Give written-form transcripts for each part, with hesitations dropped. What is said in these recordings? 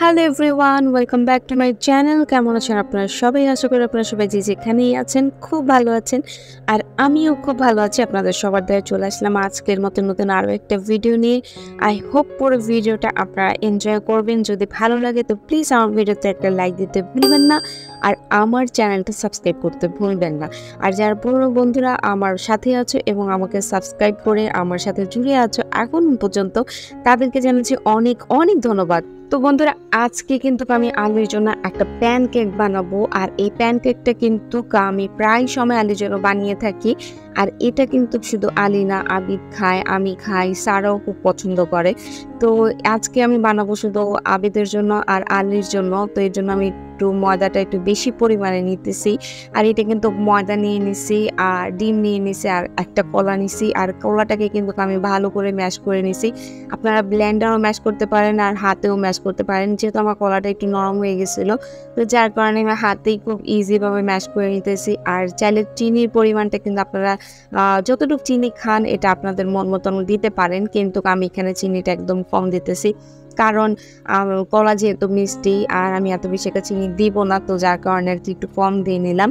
Hello everyone, welcome back to my channel. কেমন আছেন আপনারা সবাই? আশা করি আপনারা সবাই যে যেখানেই আছেন খুব ভালো আছেন, আর আমিও খুব ভালো আছি। আপনাদের সবার দ্বারা চলে আসলাম আজকের মতো নতুন আরও একটা ভিডিও নিয়ে। আই হোপ পুরো ভিডিওটা আপনারা এনজয় করবেন। যদি ভালো লাগে তো প্লিজ আমার ভিডিওতে একটা লাইক দিতে ভুলবেন না, আর আমার চ্যানেলটা সাবস্ক্রাইব করতে ভুলবেন না। আর যারা পুরনো বন্ধুরা আমার সাথে আছো এবং আমাকে সাবস্ক্রাইব করে আমার সাথে জুড়ে আছো এখন পর্যন্ত, তাদেরকে জানাচ্ছি অনেক অনেক ধন্যবাদ। তো বন্ধুরা, আজকে কিন্তু আমি আলুর জন্য একটা প্যানকেক বানাবো। আর এই প্যানকেকটা কিন্তু আমি প্রায় সময় আলুর জন্য বানিয়ে থাকি। আর এটা কিন্তু শুধু আলি না, আবিদ খায়, আমি খাই, সারাও খুব পছন্দ করে। তো আজকে আমি বানাবো শুধু আবিদের জন্য আর আলির জন্য। তো এর জন্য আমি ময়দাটা একটু বেশি পরিমাণে নিতেছি। আর এটা কিন্তু ময়দা নিয়ে নিছি, আর ডিম নিয়ে নিছি, আর একটা কলা নিছি। আর কলাটাকে কিন্তু আমি ভালো করে ম্যাশ করে নিছি। আপনারা ব্লেন্ডারও ম্যাশ করতে পারেন আর হাতেও ম্যাশ করতে পারেন। যেহেতু আমার কলাটা একটু নরম হয়ে গেছিলো, তো যার কারণে আমি হাতেই খুব ইজিভাবে ম্যাশ করে নিতেছি। আর চাইলে চিনির পরিমাণটা কিন্তু আপনারা যতটুকু চিনি খান এটা আপনাদের মন মতন দিতে পারেন, কিন্তু আমি এখানে চিনিটা একদম কম দিতেছি, কারণ কলা যেহেতু মিষ্টি আর আমি এত বেশি একটা চিনি দিব না, তো যার কারণে আর কি একটু কম দিয়ে নিলাম।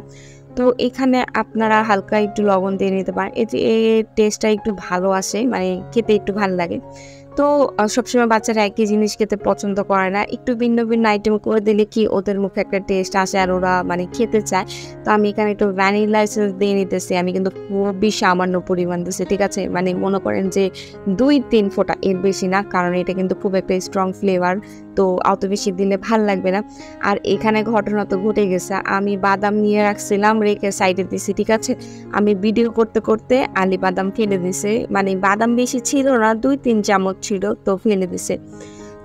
তো এখানে আপনারা হালকা একটু লবণ দিয়ে নিতে পারেন, এতে এর টেস্টটা একটু ভালো আসে, মানে খেতে একটু ভালো লাগে। তো সবসময় বাচ্চারা একই জিনিস খেতে পছন্দ করে না, একটু ভিন্ন ভিন্ন আইটেম করে দিলে কি ওদের মুখে একটা টেস্ট আসে আর ওরা মানে খেতে চায়। তো আমি এখানে একটু ভ্যানিলা এসেন্স দিয়ে নিতেছি। আমি কিন্তু খুবই সামান্য পরিমাণ দিচ্ছি, ঠিক আছে? মানে মনে করেন যে 2-3 ফোঁটা, এর বেশি না, কারণ এটা কিন্তু খুব একটা স্ট্রং ফ্লেভার, তো অত বেশি দিলে ভাল লাগবে না। আর এখানে ঘটনা তো ঘটে গেছে, আমি বাদাম নিয়ে রাখছিলাম, রেখে সাইডে দিছি, ঠিক আছে? আমি ভিডিও করতে করতে আলি বাদাম ফেলে দিছে, মানে বাদাম বেশি ছিল না, 2-3 চামচ ছিল, তো ফেলে দিছে।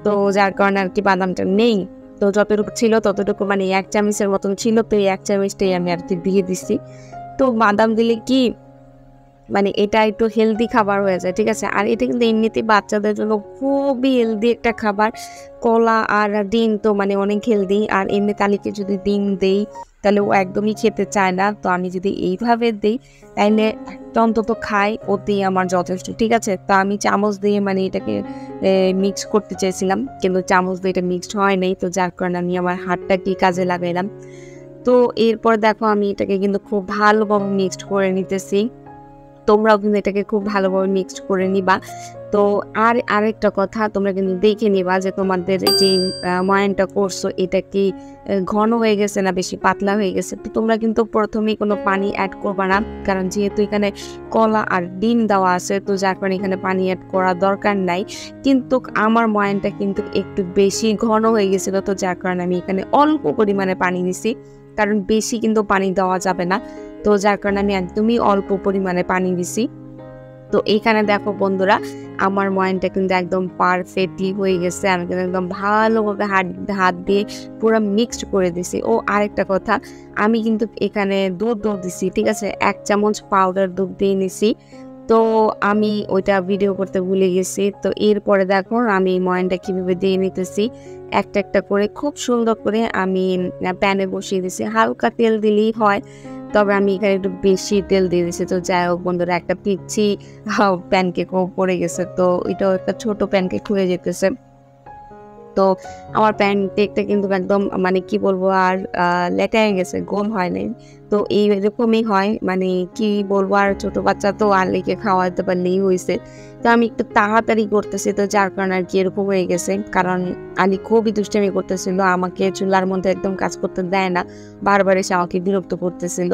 তো যার কারণে আর কি বাদামটা নেই। তো যতটুকু ছিল ততটুকু, মানে 1 চামচের মতন ছিল, তো এই 1 চামচটাই আমি আর কি দিয়ে দিছি। তো বাদাম দিলে কি মানে এটা একটু হেলদি খাবার হয়ে যায়, ঠিক আছে? আর এটা কিন্তু এমনিতেই বাচ্চাদের জন্য খুবই হেলদি একটা খাবার। কলা আর ডিম তো মানে অনেক হেলদি। আর এমনি তালিকে যদি ডিম দেই তাহলে ও একদমই খেতে চায় না, তো আমি যদি এইভাবে দিই তাইলে একটা অন্তত খাই, ওতেই আমার যথেষ্ট, ঠিক আছে? তো আমি চামচ দিয়ে মানে এটাকে মিক্স করতে চেয়েছিলাম, কিন্তু চামচ দিয়ে এটা মিক্সড হয় নাই, তো যার কারণে আমি আমার হাতটাকে কাজে লাগাইলাম। তো এরপর দেখো আমি এটাকে কিন্তু খুব ভালোভাবে মিক্সড করে নিতেছি। তোমরাও কিন্তু এটাকে খুব ভালোভাবে মিক্সড করে নিবা। তো আরেকটা কথা, তোমরা কিন্তু দেখে নিবা যে তোমাদের যে ময়ানটা করছো এটা কি ঘন হয়ে গেছে না বেশি পাতলা হয়ে গেছে। তো তোমরা কিন্তু প্রথমেই কোনো পানি অ্যাড করবা না, কারণ যেহেতু এখানে কলা আর ডিম দেওয়া আছে, তো যার কারণে এখানে পানি অ্যাড করার দরকার নাই। কিন্তু আমার ময়ানটা কিন্তু একটু বেশি ঘন হয়ে গেছিলো, তো যার কারণে আমি এখানে অল্প পরিমাণে পানি নিছি, কারণ বেশি কিন্তু পানি দেওয়া যাবে না। তো যার কারণে আমি একদমই অল্প পরিমাণে পানি দিছি। তো এইখানে দেখো বন্ধুরা, আমার ময়ানটা কিন্তু একদম পারফেক্টলি হয়ে গেছে। আমি কিন্তু একদম ভালোভাবে হাত দিয়ে পুরো মিক্সড করে দিছি। ও আরেকটা কথা, আমি কিন্তু এখানে দুধ দিছি, ঠিক আছে? 1 চামচ পাউডার দুধ দিয়ে নিছি। তো আমি ওইটা ভিডিও করতে ভুলে গেছি। তো এরপরে দেখো আমি ময়ানটা কীভাবে দিয়ে নিতেছি, একটা একটা করে খুব সুন্দর করে আমি প্যানে বসিয়ে দিছি। হালকা তেল দিলেই হয়, তবে আমি এখানে একটু বেশি তেল দিয়ে দিয়েছি। তো যাই হোক বন্ধুরা, একটা পিচ্ছি প্যানকেকও পড়ে গেছে, তো এটাও একটা ছোট প্যানকেক হয়ে যেতেছে। তো আমার প্যানকেকটা কিন্তু একদম মানে কি বলবো, আর লেটায় গেছে, গোল হয় নাই। তো এইরকমই হয়, মানে কি বলবো, আর ছোট বাচ্চা তো আলিকে খাওয়াতে পারলেই হয়েছে। তো আমি একটু তাড়াতাড়ি করতেছি, তো যার কারণে আর কি এরকম হয়ে গেছে। কারণ আলি খুবই দুষ্টামি করতেছিল, আমাকে চুলার মধ্যে একদম কাজ করতে দেয় না, বারবার এসে আমাকে বিরক্ত করতেছিল।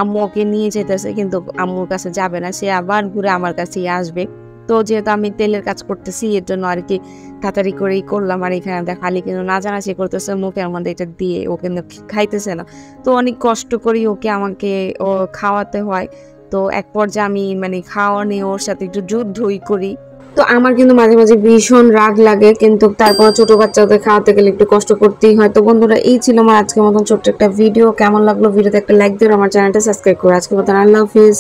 আম্মু ওকে নিয়ে যেতেছে, কিন্তু আম্মুর কাছে যাবে না, সে আবার ঘুরে আমার কাছেই আসবে। তো যেহেতু আমি তেলের কাজ করতেছি, এর জন্য আর কি তাড়াতাড়ি করেই করলাম। আর এখানে দেখ খালি কিন্তু নাচানাচি করতেছে মুখে আমাদের এটা দিয়ে, ও কিন্তু খাইতেছে না। তো অনেক কষ্ট করি ওকে আমাকে ও খাওয়াতে হয়। তো এক পর্যায়ে আমি মানে খাওয়া নিয়ে ওর সাথে একটু যুদ্ধই করি। তো আমার কিন্তু মাঝে মাঝে ভীষণ রাগ লাগে, কিন্তু তারপর ছোট বাচ্চাদের খাওয়াতে গেলে একটু কষ্ট করতেই হয়। তো বন্ধুরা, এই ছিল আমার আজকের মতন ছোট্ট একটা ভিডিও। কেমন লাগলো ভিডিওতে একটা লাইক দিও, আমার চ্যানেলটা সাবস্ক্রাইব করো। আজকের মতন আল্লাহ হাফিজ।